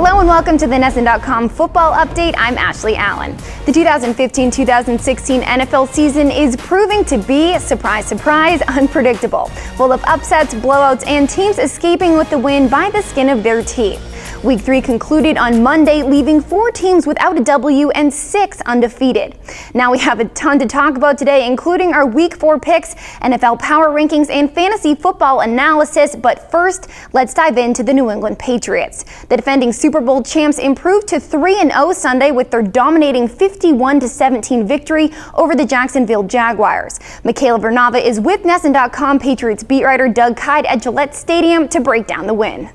Hello and welcome to the NESN.com football update. I'm Ashley Allen. The 2015-2016 NFL season is proving to be, surprise, surprise, unpredictable, full of upsets, blowouts, and teams escaping with the win by the skin of their teeth. Week 3 concluded on Monday, leaving 4 teams without a W and 6 undefeated. Now we have a ton to talk about today, including our Week 4 picks, NFL power rankings, and fantasy football analysis. But first, let's dive into the New England Patriots. The defending Super Bowl champs improved to 3-0 Sunday with their dominating 51-17 victory over the Jacksonville Jaguars. Michaela Vernava is with NESN.com Patriots beat writer Doug Kyed at Gillette Stadium to break down the win.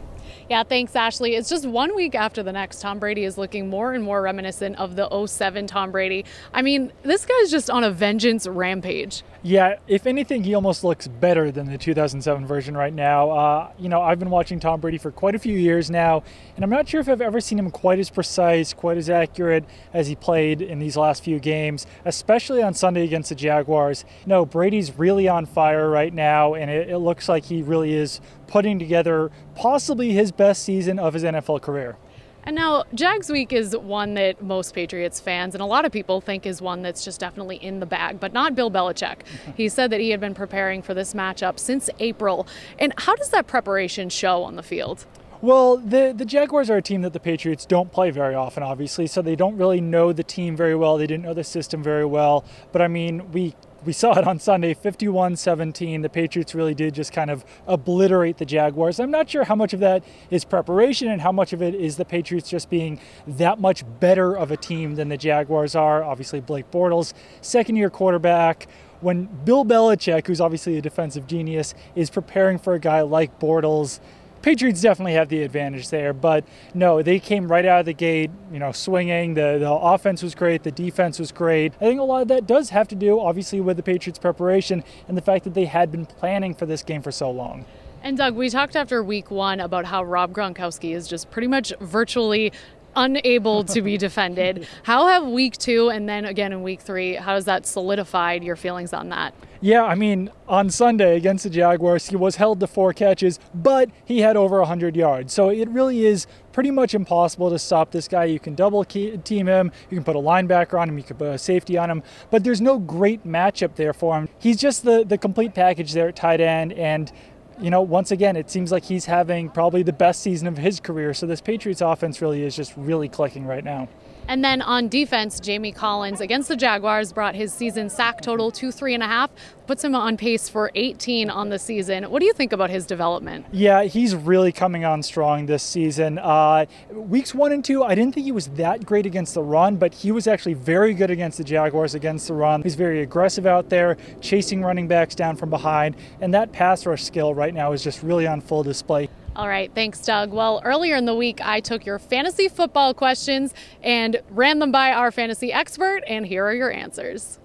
Yeah, thanks, Ashley. It's just 1 week after the next. Tom Brady is looking more and more reminiscent of the 07 Tom Brady. I mean, this guy's just on a vengeance rampage. Yeah, if anything, he almost looks better than the 2007 version right now. I've been watching Tom Brady for quite a few years now, and I'm not sure if I've ever seen him quite as precise, quite as accurate as he played in these last few games, especially on Sunday against the Jaguars. No, Brady's really on fire right now, and it looks like he really is putting together possibly his best season of his NFL career. And now, Jags Week is one that most Patriots fans and a lot of people think is one that's just definitely in the bag, but not Bill Belichick. He said that he had been preparing for this matchup since April. And how does that preparation show on the field? Well, the Jaguars are a team that the Patriots don't play very often, obviously, so they don't really know the team very well. They didn't know the system very well. But, I mean, we saw it on Sunday, 51-17. The Patriots really did just kind of obliterate the Jaguars. I'm not sure how much of that is preparation and how much of it is the Patriots just being that much better of a team than the Jaguars are. Obviously, Blake Bortles, second-year quarterback. When Bill Belichick, who's obviously a defensive genius, is preparing for a guy like Bortles, Patriots definitely have the advantage there, but no, they came right out of the gate, swinging. The offense was great. The defense was great. I think a lot of that does have to do, obviously, with the Patriots' preparation and the fact that they had been planning for this game for so long. And Doug, we talked after Week 1 about how Rob Gronkowski is just pretty much virtually unable to be defended. How have Week 2 and then again in Week 3, how has that solidified your feelings on that? Yeah, I mean, on Sunday against the Jaguars, he was held to 4 catches, but he had over 100 yards. So it really is pretty much impossible to stop this guy. You can double team him, you can put a linebacker on him, you can put a safety on him, but there's no great matchup there for him. He's just the complete package there at tight end, and once again, it seems like he's having probably the best season of his career. So this Patriots offense really is just really clicking right now. And then on defense, Jamie Collins against the Jaguars brought his season sack total to 3.5, puts him on pace for 18 on the season. What do you think about his development? Yeah, he's really coming on strong this season. Weeks 1 and 2, I didn't think he was that great against the run, but he was actually very good against the Jaguars against the run. He's very aggressive out there, chasing running backs down from behind, and that pass rush skill right now is just really on full display. All right, thanks, Doug. Well, earlier in the week, I took your fantasy football questions and ran them by our fantasy expert, and here are your answers.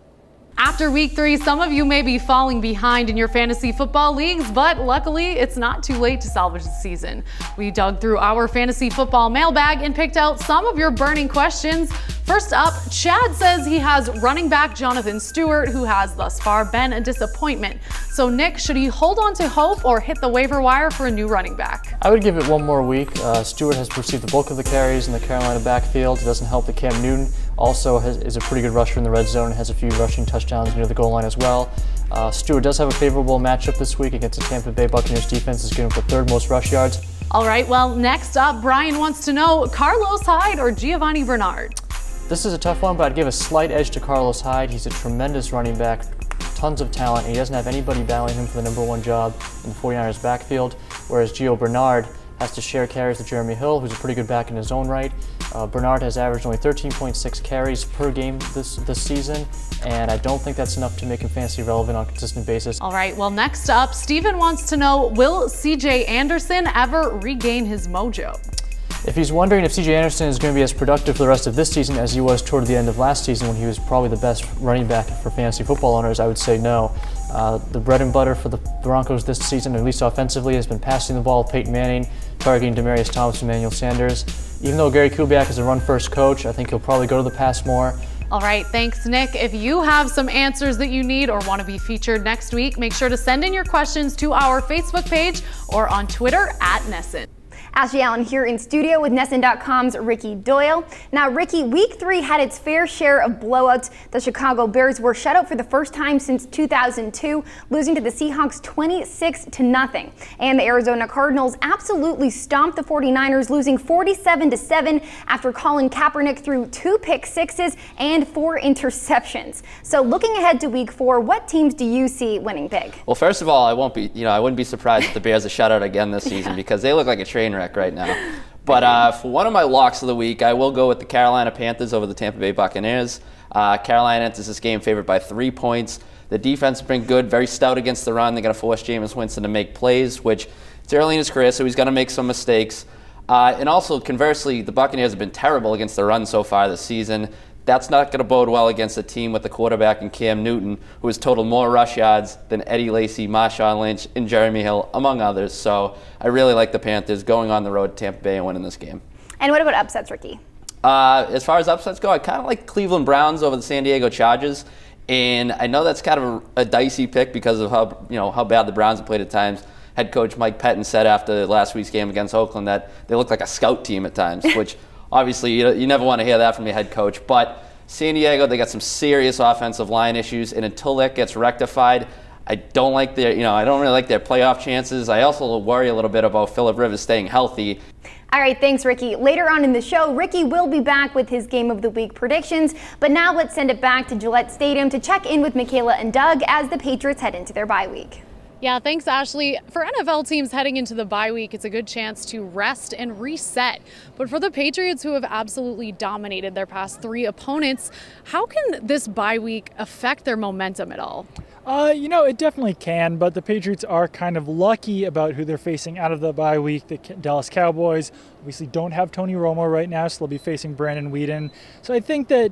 After Week 3, some of you may be falling behind in your fantasy football leagues, but luckily, it's not too late to salvage the season. We dug through our fantasy football mailbag and picked out some of your burning questions. First up, Chad says he has running back Jonathan Stewart, who has thus far been a disappointment. So Nick, should he hold on to hope or hit the waiver wire for a new running back? I would give it one more week. Stewart has received the bulk of the carries in the Carolina backfield. It doesn't help that Cam Newton also is a pretty good rusher in the red zone and has a few rushing touchdowns near the goal line as well. Stewart does have a favorable matchup this week against the Tampa Bay Buccaneers defense. Is giving up the 3rd most rush yards. All right, well, next up, Brian wants to know Carlos Hyde or Giovanni Bernard? This is a tough one, but I'd give a slight edge to Carlos Hyde. He's a tremendous running back, tons of talent, and he doesn't have anybody battling him for the #1 job in the 49ers backfield, whereas Gio Bernard has to share carries with Jeremy Hill, who's a pretty good back in his own right. Bernard has averaged only 13.6 carries per game this season, and I don't think that's enough to make him fantasy relevant on a consistent basis. All right, well, next up, Steven wants to know, will CJ Anderson ever regain his mojo? If he's wondering if CJ Anderson is going to be as productive for the rest of this season as he was toward the end of last season when he was probably the best running back for fantasy football owners, I would say no. The bread and butter for the Broncos this season, at least offensively, has been passing the ball with Peyton Manning, targeting Demaryius Thomas and Emmanuel Sanders. Even though Gary Kubiak is a run-first coach, I think he'll probably go to the pass more. All right, thanks, Nick. If you have some answers that you need or want to be featured next week, make sure to send in your questions to our Facebook page or on Twitter @NESN. Ashley Allen here in studio with NESN.com's Ricky Doyle. Now, Ricky, Week 3 had its fair share of blowouts. The Chicago Bears were shut out for the first time since 2002, losing to the Seahawks 26-0. And the Arizona Cardinals absolutely stomped the 49ers, losing 47-7 after Colin Kaepernick threw 2 pick sixes and 4 interceptions. So looking ahead to Week 4, what teams do you see winning big? Well, first of all, I wouldn't be surprised if the Bears are shut out again this season because they look like a train wreck right now. But for one of my locks of the week, I will go with the Carolina Panthers over the Tampa Bay Buccaneers. Carolina enters this game favored by 3 points. The defense has been good, very stout against the run. They're going to force Jameis Winston to make plays, which it's early in his career, so he's going to make some mistakes. And also, conversely, the Buccaneers have been terrible against the run so far this season. That's not going to bode well against a team with the quarterback in Cam Newton, who has totaled more rush yards than Eddie Lacy, Marshawn Lynch, and Jeremy Hill, among others. So I really like the Panthers going on the road to Tampa Bay and winning this game. And what about upsets, Ricky? As far as upsets go, I kind of like Cleveland Browns over the San Diego Chargers. And I know that's kind of a dicey pick because of how bad the Browns have played at times. Head coach Mike Pettin said after last week's game against Oakland that they look like a scout team at times, which obviously you never want to hear that from your head coach. But San Diego, they got some serious offensive line issues, and until that gets rectified, I don't really like their playoff chances. I also worry a little bit about Phillip Rivers staying healthy. All right, thanks, Ricky. Later on in the show, Ricky will be back with his Game of the Week predictions. But now let's send it back to Gillette Stadium to check in with Michaela and Doug as the Patriots head into their bye week. Yeah, thanks, Ashley. For NFL teams heading into the bye week, it's a good chance to rest and reset. But for the Patriots, who have absolutely dominated their past 3 opponents, how can this bye week affect their momentum at all? It definitely can, but the Patriots are kind of lucky about who they're facing out of the bye week. The Dallas Cowboys obviously don't have Tony Romo right now, so they'll be facing Brandon Whedon. So I think that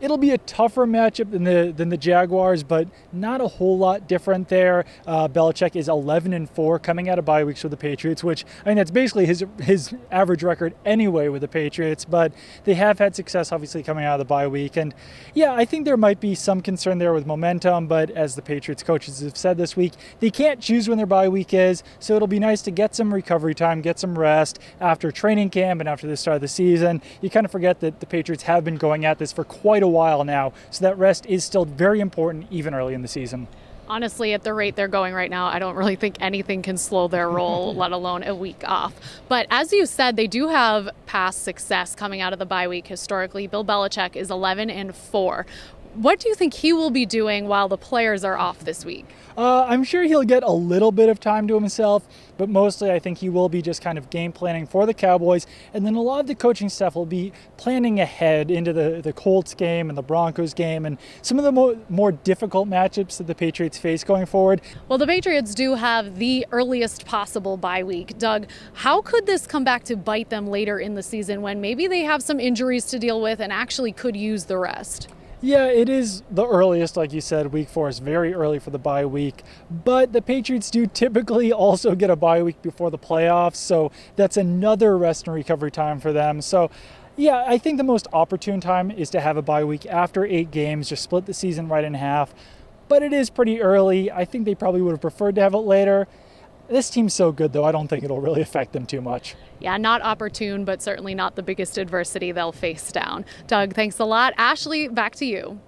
it'll be a tougher matchup than the Jaguars, but not a whole lot different there. Belichick is 11-4 coming out of bye weeks with the Patriots, which, that's basically his average record anyway with the Patriots, but they have had success obviously coming out of the bye week. And yeah, I think there might be some concern there with momentum, but as the Patriots coaches have said this week, they can't choose when their bye week is, so it'll be nice to get some recovery time, get some rest after training camp and after the start of the season. You kind of forget that the Patriots have been going at this for quite a while now, so that rest is still very important even early in the season. Honestly, at the rate they're going right now, I don't really think anything can slow their roll, let alone a week off. But as you said, they do have past success coming out of the bye week. Historically, Bill Belichick is 11-4. What do you think he will be doing while the players are off this week? I'm sure he'll get a little bit of time to himself, but mostly I think he will be just kind of game planning for the Cowboys, and then a lot of the coaching staff will be planning ahead into the Colts game and the Broncos game and some of the more difficult matchups that the Patriots face going forward. Well, the Patriots do have the earliest possible bye week. Doug, how could this come back to bite them later in the season when maybe they have some injuries to deal with and actually could use the rest? Yeah, it is the earliest, like you said. Week 4 is very early for the bye week, but the Patriots do typically also get a bye week before the playoffs, so that's another rest and recovery time for them. So yeah, I think the most opportune time is to have a bye week after 8 games, just split the season right in half, but it is pretty early. I think they probably would have preferred to have it later. This team's so good, though, I don't think it'll really affect them too much. Yeah, not opportune, but certainly not the biggest adversity they'll face down. Doug, thanks a lot. Ashley, back to you.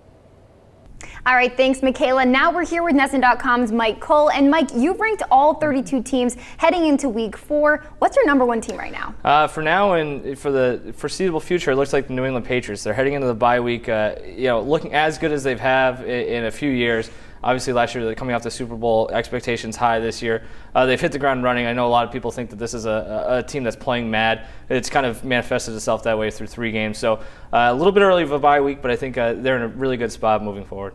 All right, thanks, Michaela. Now we're here with NESN.com's Mike Cole. And Mike, you've ranked all 32 teams heading into Week 4. What's your number 1 team right now? For now and for the foreseeable future, it looks like the New England Patriots. They're heading into the bye week, looking as good as they've have in a few years. Obviously, last year, they're coming off the Super Bowl, expectations high this year. They've hit the ground running. I know a lot of people think that this is a team that's playing mad. It's kind of manifested itself that way through 3 games. So a little bit early of a bye week, but I think they're in a really good spot moving forward.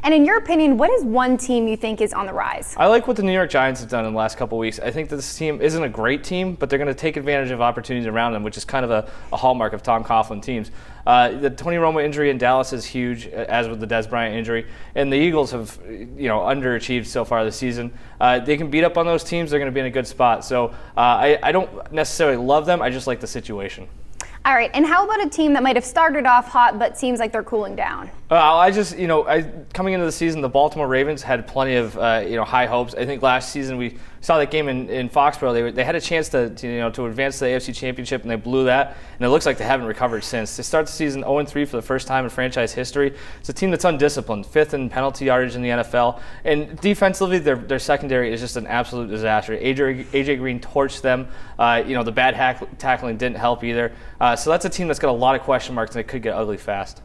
And in your opinion, what is one team you think is on the rise? I like what the New York Giants have done in the last couple of weeks. I think that this team isn't a great team, but they're going to take advantage of opportunities around them, which is kind of a hallmark of Tom Coughlin teams. The Tony Romo injury in Dallas is huge, as with the Des Bryant injury. And the Eagles have, underachieved so far this season. They can beat up on those teams. They're going to be in a good spot. So I don't necessarily love them. I just like the situation. All right, and how about a team that might have started off hot but seems like they're cooling down? Coming into the season, the Baltimore Ravens had plenty of high hopes. I think last season we saw that game in Foxborough. They had a chance to advance to the AFC Championship, and they blew that. And it looks like they haven't recovered since. They start the season 0-3 for the first time in franchise history. It's a team that's undisciplined, 5th in penalty yardage in the NFL, and defensively their secondary is just an absolute disaster. AJ Green torched them. The bad tackling didn't help either. So that's a team that's got a lot of question marks, and it could get ugly fast.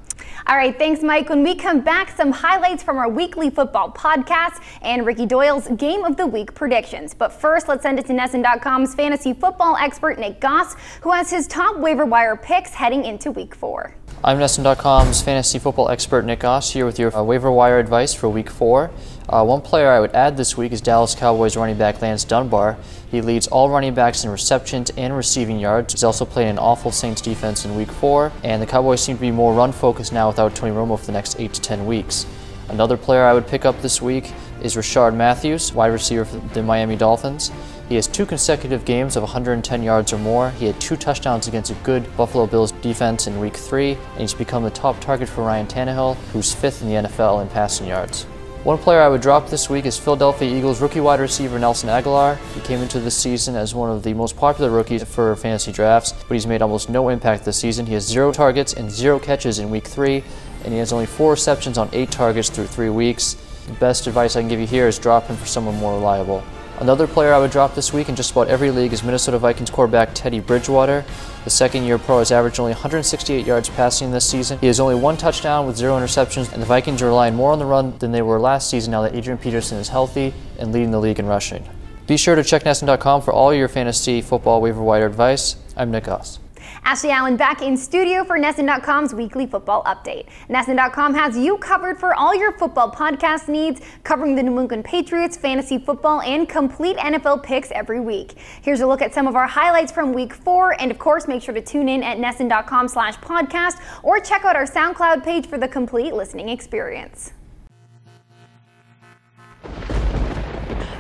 All right, thanks, Mike. When we come back, some highlights from our weekly football podcast and Ricky Doyle's Game of the Week predictions. But first, let's send it to NESN.com's fantasy football expert, Nick Goss, who has his top waiver wire picks heading into Week 4. I'm NESN.com's fantasy football expert, Nick Goss, here with your waiver wire advice for Week 4. One player I would add this week is Dallas Cowboys running back Lance Dunbar. He leads all running backs in receptions and receiving yards. He's also playing an awful Saints defense in Week 4, and the Cowboys seem to be more run-focused now without Tony Romo for the next 8 to 10 weeks. Another player I would pick up this week is Rashard Matthews, wide receiver for the Miami Dolphins. He has 2 consecutive games of 110 yards or more. He had 2 touchdowns against a good Buffalo Bills defense in Week 3, and he's become the top target for Ryan Tannehill, who's 5th in the NFL in passing yards. One player I would drop this week is Philadelphia Eagles rookie wide receiver Nelson Aguilar. He came into this season as one of the most popular rookies for fantasy drafts, but he's made almost no impact this season. He has 0 targets and 0 catches in Week 3, and he has only 4 receptions on 8 targets through 3 weeks. The best advice I can give you here is drop him for someone more reliable. Another player I would drop this week in just about every league is Minnesota Vikings quarterback Teddy Bridgewater. The second-year pro has averaged only 168 yards passing this season. He has only 1 touchdown with 0 interceptions, and the Vikings are relying more on the run than they were last season now that Adrian Peterson is healthy and leading the league in rushing. Be sure to check NESN.com for all your fantasy football waiver wire advice. I'm Nick Goss. Ashley Allen back in studio for NESN.com's weekly football update. NESN.com has you covered for all your football podcast needs, covering the New England Patriots, fantasy football, and complete NFL picks every week. Here's a look at some of our highlights from Week 4, and of course, make sure to tune in at NESN.com/podcast or check out our SoundCloud page for the complete listening experience.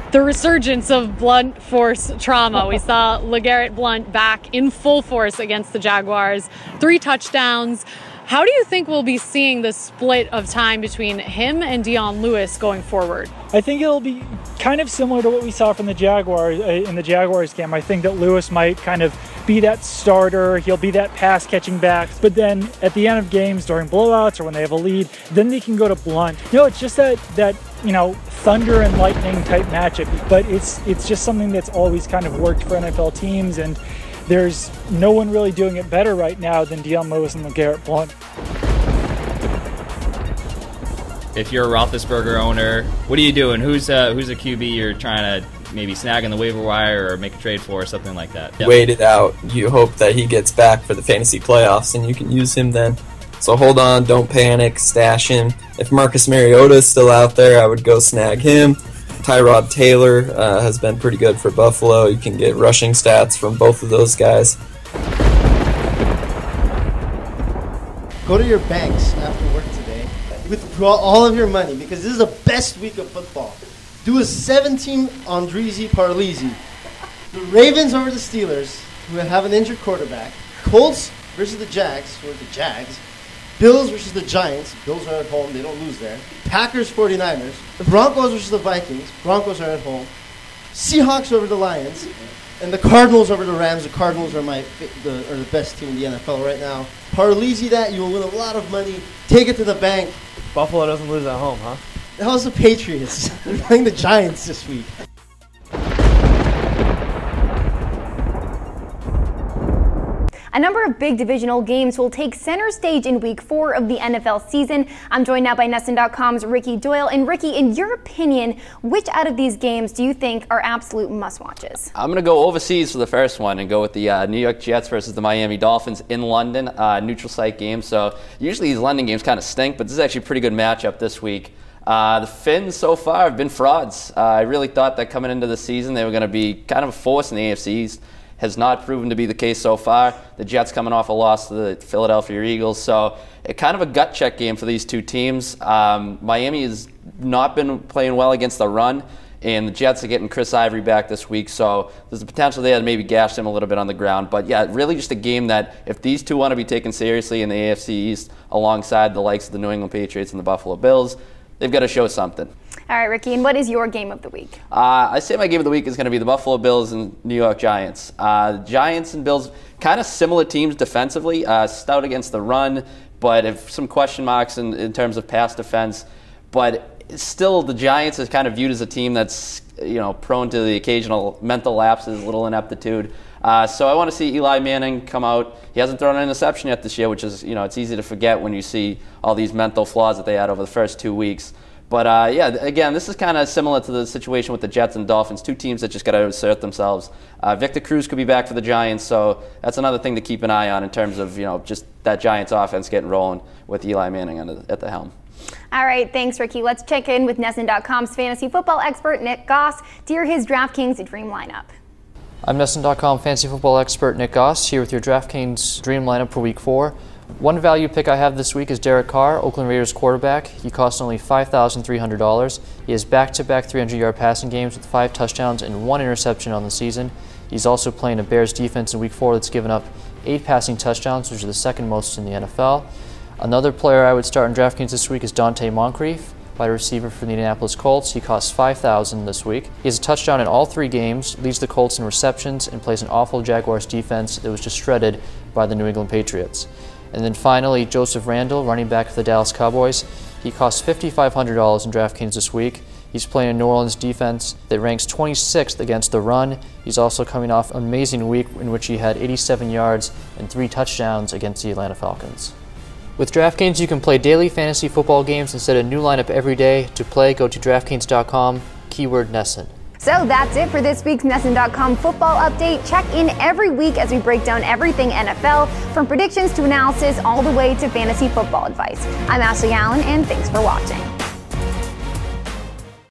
The resurgence of blunt force trauma. We saw LeGarrette Blount back in full force against the Jaguars. 3 touchdowns. How do you think we'll be seeing the split of time between him and Dion Lewis going forward? I think it'll be kind of similar to what we saw from the Jaguars in the Jaguars game. I think that Lewis might kind of be that starter. He'll be that pass-catching back. But then at the end of games, during blowouts or when they have a lead, then they can go to Blount. It's just that thunder and lightning type matchup. But it's just something that's always kind of worked for NFL teams, and there's no one really doing it better right now than Dion Lewis and LeGarrette Blount. If you're a Roethlisberger owner, what are you doing? Who's a QB you're trying to maybe snag in the waiver wire or make a trade for or something like that? Yep. Wait it out. You hope that he gets back for the fantasy playoffs, and you can use him then. So hold on, don't panic, stash him. If Marcus Mariota is still out there, I would go snag him. Tyrod Taylor has been pretty good for Buffalo. You can get rushing stats from both of those guys. Go to your banks after work today. Withdraw all of your money because this is the best week of football. Do a 7-team Andreezy Parleezy. The Ravens over the Steelers, who have an injured quarterback. Colts versus the Jags, or the Jags. Bills versus the Giants. Bills are at home. They don't lose there. Packers, 49ers. The Broncos versus the Vikings. Broncos are at home. Seahawks over the Lions. And the Cardinals over the Rams. The Cardinals are the best team in the NFL right now. Parleezy that. You will win a lot of money. Take it to the bank. Buffalo doesn't lose at home, huh? The hell's the Patriots? They're playing the Giants this week. A number of big divisional games will take center stage in Week 4 of the NFL season. I'm joined now by NESN.com's Ricky Doyle. And Ricky, in your opinion, which out of these games do you think are absolute must-watches? I'm going to go overseas for the first one and go with the New York Jets versus the Miami Dolphins in London, neutral site game. So usually these London games kind of stink, but this is actually a pretty good matchup this week. The Finns so far have been frauds. I really thought that coming into the season they were going to be kind of a force in the AFC East. Has not proven to be the case so far. The Jets coming off a loss to the Philadelphia Eagles. So kind of a gut check game for these two teams. Miami is not been playing well against the run, and the Jets are getting Chris Ivory back this week, so there's a potential there to maybe gash them a little bit on the ground. But yeah, really just a game that if these two want to be taken seriously in the AFC East alongside the likes of the New England Patriots and the Buffalo Bills, they've got to show something. All right, Ricky, and what is your game of the week? I say my game of the week is going to be the Buffalo Bills and New York Giants. Giants and Bills, kind of similar teams defensively, stout against the run, but if some question marks in terms of pass defense. But still, the Giants is kind of viewed as a team that's prone to the occasional mental lapses, little ineptitude. So I want to see Eli Manning come out. He hasn't thrown an interception yet this year, which is, it's easy to forget when you see all these mental flaws that they had over the first 2 weeks. But yeah, again, this is kind of similar to the situation with the Jets and Dolphins, two teams that just got to assert themselves. Victor Cruz could be back for the Giants, so that's another thing to keep an eye on in terms of just that Giants offense getting rolling with Eli Manning at the helm. All right, thanks, Ricky. Let's check in with NESN.com's fantasy football expert, Nick Goss, to hear his DraftKings Dream Lineup. I'm NESN.com fantasy football expert Nick Goss, here with your DraftKings Dream Lineup for Week 4. One value pick I have this week is Derek Carr, Oakland Raiders quarterback. He costs only $5,300. He has back-to-back 300-yard passing games with 5 touchdowns and 1 interception on the season. He's also playing a Bears defense in Week 4 that's given up 8 passing touchdowns, which are the second most in the NFL. Another player I would start in DraftKings this week is Dante Moncrief, wide receiver for the Indianapolis Colts. He costs $5,000 this week. He has a touchdown in all 3 games, leads the Colts in receptions, and plays an awful Jaguars defense that was just shredded by the New England Patriots. And then finally, Joseph Randle, running back for the Dallas Cowboys. He costs $5,500 in DraftKings this week. He's playing a New Orleans defense that ranks 26th against the run. He's also coming off an amazing week in which he had 87 yards and 3 touchdowns against the Atlanta Falcons. With DraftKings, you can play daily fantasy football games and set a new lineup every day. To play, go to DraftKings.com, keyword NESN. So that's it for this week's NESN.com football update. Check in every week as we break down everything NFL, from predictions to analysis all the way to fantasy football advice. I'm Ashley Allen, and thanks for watching.